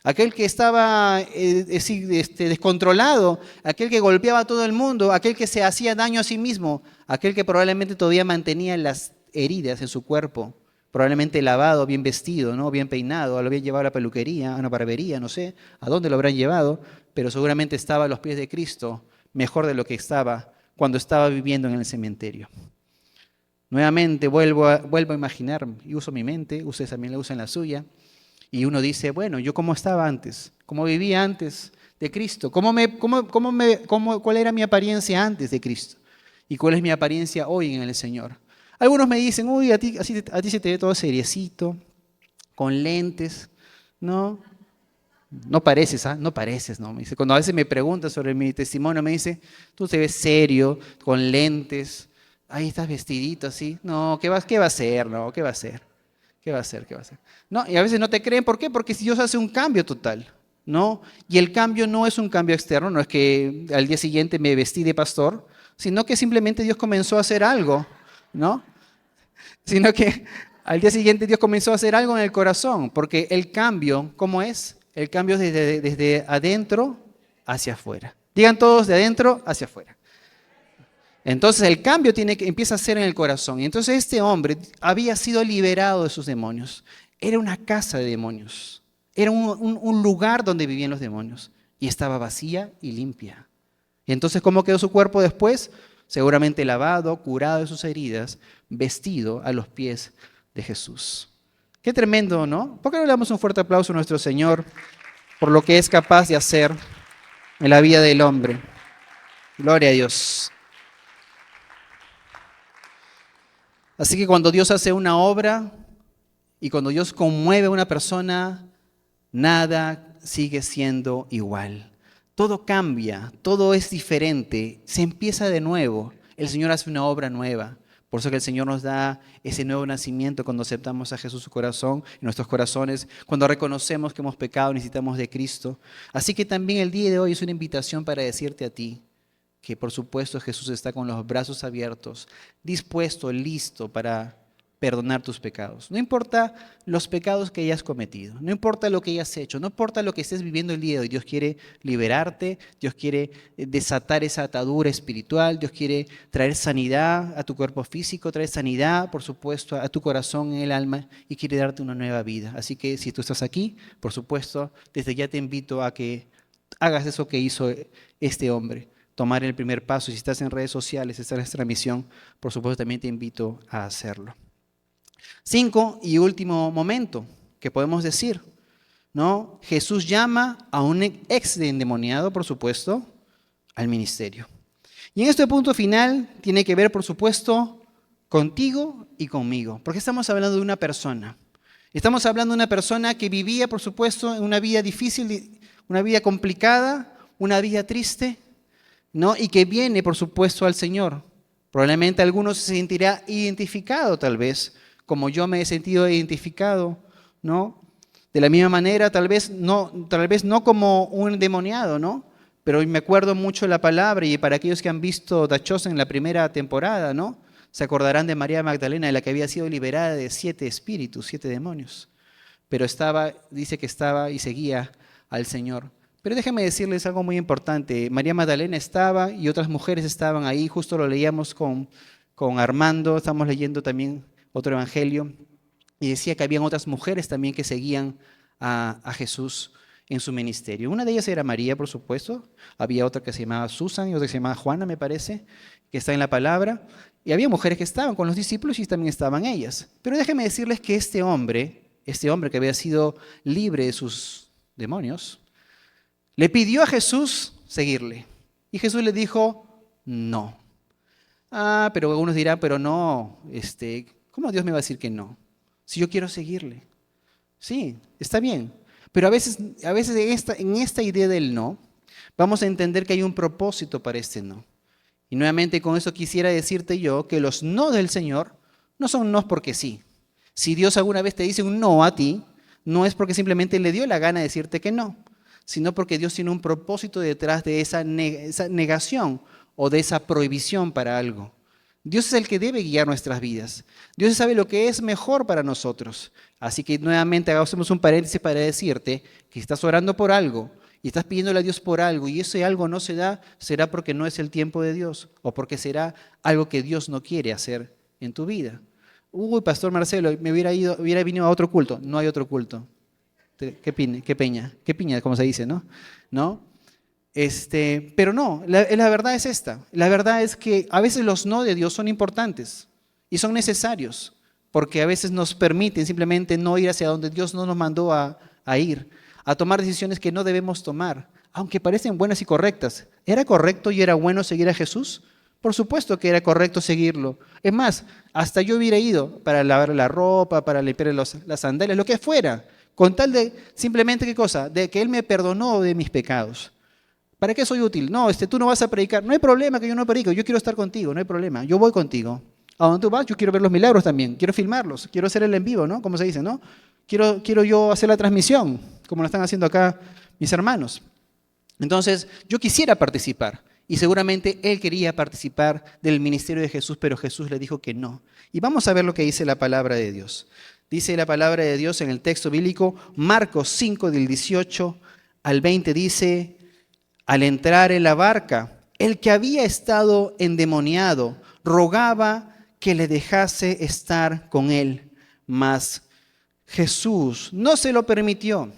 [SPEAKER 1] Aquel que estaba descontrolado, aquel que golpeaba a todo el mundo, aquel que se hacía daño a sí mismo, aquel que probablemente todavía mantenía las heridas en su cuerpo, probablemente lavado, bien vestido, ¿no? Bien peinado, lo habían llevado a la peluquería, a una barbería, no sé a dónde lo habrán llevado, pero seguramente estaba a los pies de Cristo, mejor de lo que estaba cuando estaba viviendo en el cementerio. Nuevamente vuelvo a imaginar, y uso mi mente, ustedes también la usan la suya, y uno dice, bueno, ¿yo cómo estaba antes? ¿Cómo vivía antes de Cristo? ¿Cuál era mi apariencia antes de Cristo? ¿Y cuál es mi apariencia hoy en el Señor? Algunos me dicen, uy, a ti se te ve todo seriecito, con lentes, ¿no? No pareces, ¿ah? No pareces, ¿no? Me dice, cuando a veces me preguntan sobre mi testimonio, me dice, tú te ves serio, con lentes, ahí estás vestidito así. No, ¿qué va a hacer? No, ¿qué va a hacer? ¿Qué va a hacer? ¿Qué va a hacer? No, y a veces no te creen, ¿por qué? Porque si Dios hace un cambio total, ¿no? Y el cambio no es un cambio externo, no es que al día siguiente me vestí de pastor, sino que simplemente Dios comenzó a hacer algo, ¿no? Sino que al día siguiente Dios comenzó a hacer algo en el corazón, porque el cambio, ¿cómo es? El cambio es desde adentro hacia afuera. Digan todos de adentro hacia afuera. Entonces el cambio empieza a ser en el corazón. Y entonces este hombre había sido liberado de sus demonios. Era una casa de demonios. Era un lugar donde vivían los demonios. Y estaba vacía y limpia. Y entonces, ¿cómo quedó su cuerpo después? Seguramente lavado, curado de sus heridas, vestido a los pies de Jesús. Qué tremendo, ¿no? ¿Por qué no le damos un fuerte aplauso a nuestro Señor por lo que es capaz de hacer en la vida del hombre? Gloria a Dios. Así que cuando Dios hace una obra y cuando Dios conmueve a una persona, nada sigue siendo igual. Todo cambia, todo es diferente, se empieza de nuevo. El Señor hace una obra nueva. Por eso que el Señor nos da ese nuevo nacimiento cuando aceptamos a Jesús en su corazón, en nuestros corazones, cuando reconocemos que hemos pecado, necesitamos de Cristo. Así que también el día de hoy es una invitación para decirte a ti que por supuesto Jesús está con los brazos abiertos, dispuesto, listo para perdonar tus pecados. No importa los pecados que hayas cometido, no importa lo que hayas hecho, no importa lo que estés viviendo el día de hoy. Dios quiere liberarte, Dios quiere desatar esa atadura espiritual, Dios quiere traer sanidad a tu cuerpo físico, traer sanidad, por supuesto, a tu corazón, en el alma, y quiere darte una nueva vida. Así que si tú estás aquí, por supuesto, desde ya te invito a que hagas eso que hizo este hombre. Tomar el primer paso. Y si estás en redes sociales, estás en esta misión, por supuesto también te invito a hacerlo. 5 y último momento que podemos decir, ¿no? Jesús llama a un ex endemoniado, por supuesto, al ministerio. Y en este punto final tiene que ver, por supuesto, contigo y conmigo, porque estamos hablando de una persona. Estamos hablando de una persona que vivía, por supuesto, en una vida difícil, una vida complicada, una vida triste, ¿no? Y que viene, por supuesto, al Señor. Probablemente algunos se sentirá identificado, tal vez, como yo me he sentido identificado, ¿no? De la misma manera, tal vez no como un endemoniado, ¿no? Pero me acuerdo mucho de la palabra, y para aquellos que han visto The Chosen en la primera temporada, ¿no? Se acordarán de María Magdalena, de la que había sido liberada de 7 espíritus, 7 demonios. Pero dice que estaba y seguía al Señor. Pero déjenme decirles algo muy importante. María Magdalena estaba y otras mujeres estaban ahí. Justo lo leíamos con Armando. Estamos leyendo también otro evangelio. Y decía que habían otras mujeres también que seguían a Jesús en su ministerio. Una de ellas era María, por supuesto. Había otra que se llamaba Susan y otra que se llamaba Juana, me parece, que está en la palabra. Y había mujeres que estaban con los discípulos y también estaban ellas. Pero déjenme decirles que este hombre que había sido libre de sus demonios, le pidió a Jesús seguirle. Y Jesús le dijo, no. Pero algunos dirán, pero no, ¿cómo Dios me va a decir que no? Si yo quiero seguirle. Sí, está bien. Pero a veces en esta idea del no, vamos a entender que hay un propósito para este no. Y nuevamente con eso quisiera decirte yo que los no del Señor no son no porque sí. Si Dios alguna vez te dice un no a ti, no es porque simplemente le dio la gana de decirte que no, sino porque Dios tiene un propósito detrás de esa negación o de esa prohibición para algo. Dios es el que debe guiar nuestras vidas. Dios sabe lo que es mejor para nosotros. Así que nuevamente hagamos un paréntesis para decirte que si estás orando por algo y estás pidiéndole a Dios por algo y ese algo no se da, será porque no es el tiempo de Dios o porque será algo que Dios no quiere hacer en tu vida. Uy, Pastor Marcelo, me hubiera venido a otro culto. No hay otro culto. Qué piña, como se dice, ¿no? ¿No? Pero no, la verdad es esta. La verdad es que a veces los no de Dios son importantes y son necesarios, porque a veces nos permiten simplemente no ir hacia donde Dios no nos mandó a ir, a tomar decisiones que no debemos tomar, aunque parecen buenas y correctas. ¿Era correcto y era bueno seguir a Jesús? Por supuesto que era correcto seguirlo. Es más, hasta yo hubiera ido para lavar la ropa, para limpiar las sandalias, lo que fuera, con tal de simplemente, ¿qué cosa? De que Él me perdonó de mis pecados. ¿Para qué soy útil? No, tú no vas a predicar. No hay problema que yo no predico. Yo quiero estar contigo, no hay problema. Yo voy contigo. A donde tú vas, yo quiero ver los milagros también. Quiero filmarlos. Quiero hacer el en vivo, ¿no? Como se dice, ¿no? Quiero yo hacer la transmisión, como lo están haciendo acá mis hermanos. Entonces, yo quisiera participar. Y seguramente él quería participar del ministerio de Jesús, pero Jesús le dijo que no. Y vamos a ver lo que dice la palabra de Dios. Dice la palabra de Dios en el texto bíblico, Marcos 5, del 18 al 20, dice: al entrar en la barca, el que había estado endemoniado rogaba que le dejase estar con él, mas Jesús no se lo permitió,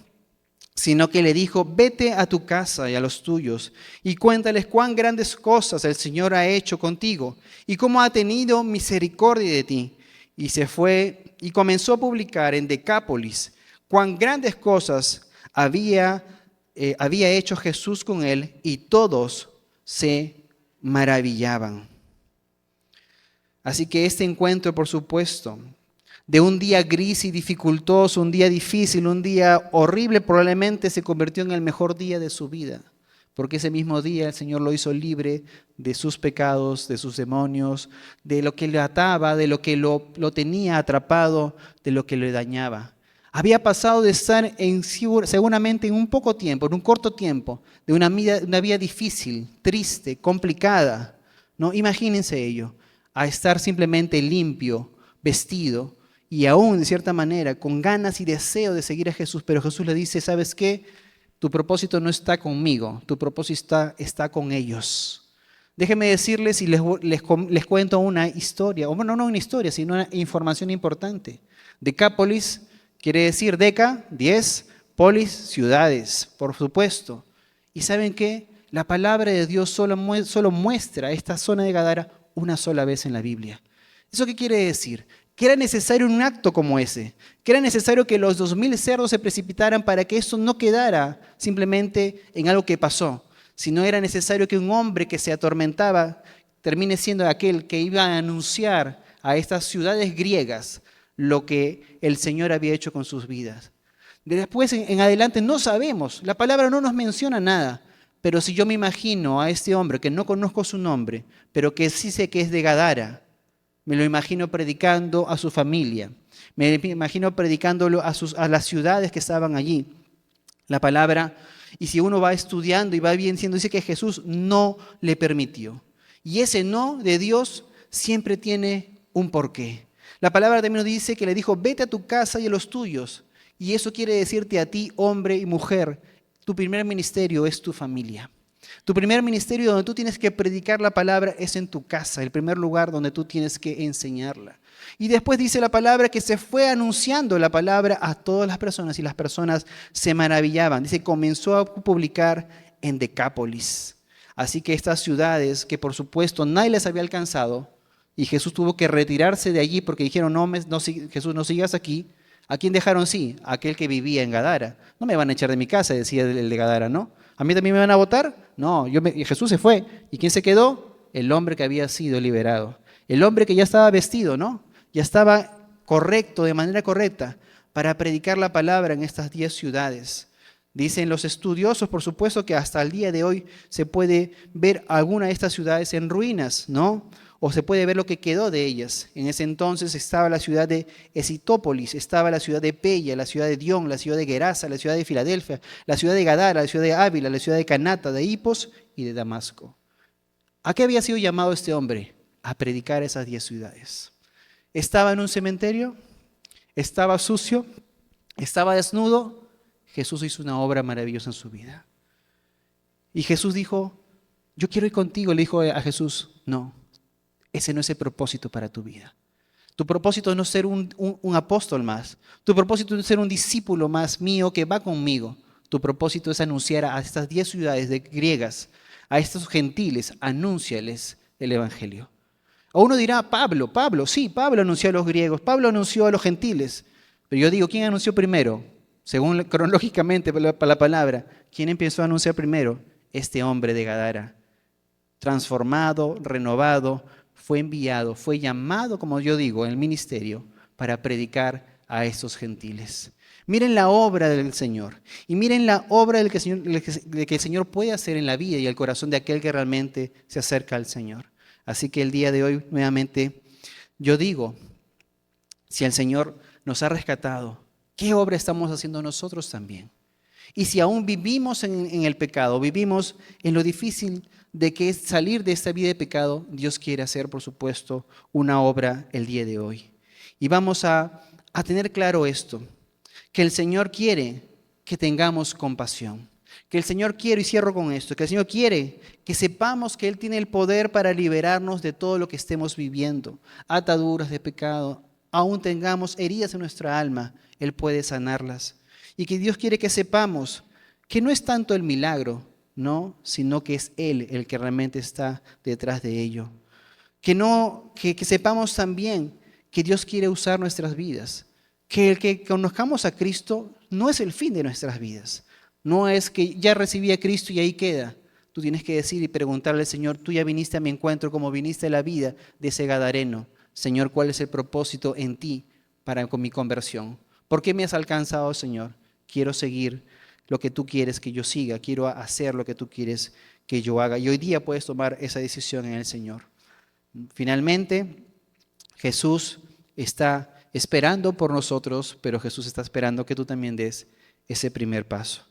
[SPEAKER 1] sino que le dijo: vete a tu casa y a los tuyos y cuéntales cuán grandes cosas el Señor ha hecho contigo y cómo ha tenido misericordia de ti. Y se fue y comenzó a publicar en Decápolis cuán grandes cosas había hecho Jesús con él, y todos se maravillaban. Así que este encuentro, por supuesto, de un día gris y dificultoso, un día difícil, un día horrible, probablemente se convirtió en el mejor día de su vida, porque ese mismo día el Señor lo hizo libre de sus pecados, de sus demonios, de lo que le ataba, de lo que lo tenía atrapado, de lo que le dañaba. Había pasado de estar seguramente en un poco tiempo, en un corto tiempo, de una vida difícil, triste, complicada, ¿no? Imagínense ello, a estar simplemente limpio, vestido y aún de cierta manera con ganas y deseo de seguir a Jesús, pero Jesús le dice: ¿sabes qué? Tu propósito no está conmigo, tu propósito está con ellos. Déjenme decirles y les cuento una historia, o bueno, no una historia, sino una información importante. Decápolis quiere decir deca, 10, polis, ciudades, por supuesto. ¿Y saben qué? La palabra de Dios solo muestra esta zona de Gadara una sola vez en la Biblia. ¿Eso qué quiere decir? Que era necesario un acto como ese, que era necesario que los 2000 cerdos se precipitaran para que eso no quedara simplemente en algo que pasó, sino era necesario que un hombre que se atormentaba termine siendo aquel que iba a anunciar a estas ciudades griegas lo que el Señor había hecho con sus vidas. Después en adelante no sabemos, la palabra no nos menciona nada, pero si yo me imagino a este hombre, que no conozco su nombre, pero que sí sé que es de Gadara, me lo imagino predicando a su familia, me imagino predicándolo a las ciudades que estaban allí. La palabra, y si uno va estudiando y va bien siendo, dice que Jesús no le permitió. Y ese no de Dios siempre tiene un porqué. La palabra también nos dice que le dijo: vete a tu casa y a los tuyos. Y eso quiere decirte a ti, hombre y mujer, tu primer ministerio es tu familia. Tu primer ministerio donde tú tienes que predicar la palabra es en tu casa, el primer lugar donde tú tienes que enseñarla. Y después dice la palabra que se fue anunciando la palabra a todas las personas y las personas se maravillaban. Dice, comenzó a publicar en Decápolis. Así que estas ciudades que por supuesto nadie les había alcanzado, y Jesús tuvo que retirarse de allí porque dijeron: no, Jesús, no sigas aquí. ¿A quién dejaron? Sí, aquel que vivía en Gadara. No me van a echar de mi casa, decía el de Gadara, ¿no? ¿A mí también me van a votar? No, Jesús se fue. ¿Y quién se quedó? el hombre que había sido liberado, el hombre que ya estaba vestido, ¿no? Ya estaba correcto, de manera correcta, para predicar la palabra en estas 10 ciudades. Dicen los estudiosos, por supuesto, que hasta el día de hoy se puede ver alguna de estas ciudades en ruinas, ¿no? O se puede ver lo que quedó de ellas. En ese entonces estaba la ciudad de Esitópolis, estaba la ciudad de Pella, la ciudad de Dion, la ciudad de Gerasa, la ciudad de Filadelfia, la ciudad de Gadara, la ciudad de Ávila, la ciudad de Canata, de Hipos y de Damasco. ¿A qué había sido llamado este hombre? A predicar esas 10 ciudades. ¿Estaba en un cementerio? ¿Estaba sucio? ¿Estaba desnudo? Jesús hizo una obra maravillosa en su vida. Y Jesús dijo, yo quiero ir contigo. Le dijo a Jesús, no, ese no es el propósito para tu vida. Tu propósito no es ser un apóstol más. Tu propósito no es ser un discípulo más mío que va conmigo. Tu propósito es anunciar a estas 10 ciudades griegas, a estos gentiles, anúnciales el evangelio. O uno dirá, Pablo, sí, Pablo anunció a los griegos, Pablo anunció a los gentiles. Pero yo digo, ¿quién anunció primero? Según cronológicamente para la palabra, ¿quién empezó a anunciar primero? Este hombre de Gadara, transformado, renovado, fue enviado, fue llamado, como yo digo, en el ministerio para predicar a estos gentiles. Miren la obra del Señor y miren la obra del que el Señor puede hacer en la vida y el corazón de aquel que realmente se acerca al Señor. Así que el día de hoy, nuevamente, yo digo, si el Señor nos ha rescatado, ¿qué obra estamos haciendo nosotros también? Y si aún vivimos en el pecado, vivimos en lo difícil de que es salir de esta vida de pecado, Dios quiere hacer, por supuesto, una obra el día de hoy. Y vamos a tener claro esto, que el Señor quiere que tengamos compasión. Que el Señor quiere, y cierro con esto, que el Señor quiere que sepamos que Él tiene el poder para liberarnos de todo lo que estemos viviendo, ataduras de pecado, aún tengamos heridas en nuestra alma, Él puede sanarlas. Y que Dios quiere que sepamos que no es tanto el milagro, ¿no? Sino que es Él el que realmente está detrás de ello. Que sepamos también que Dios quiere usar nuestras vidas, que el que conozcamos a Cristo no es el fin de nuestras vidas. No es que ya recibí a Cristo y ahí queda. Tú tienes que decir y preguntarle al Señor, tú ya viniste a mi encuentro como viniste a la vida de ese gadareno. Señor, ¿cuál es el propósito en ti con mi conversión? ¿Por qué me has alcanzado, Señor? Quiero seguir lo que tú quieres que yo siga. Quiero hacer lo que tú quieres que yo haga. Y hoy día puedes tomar esa decisión en el Señor. Finalmente, Jesús está esperando por nosotros, pero Jesús está esperando que tú también des ese primer paso.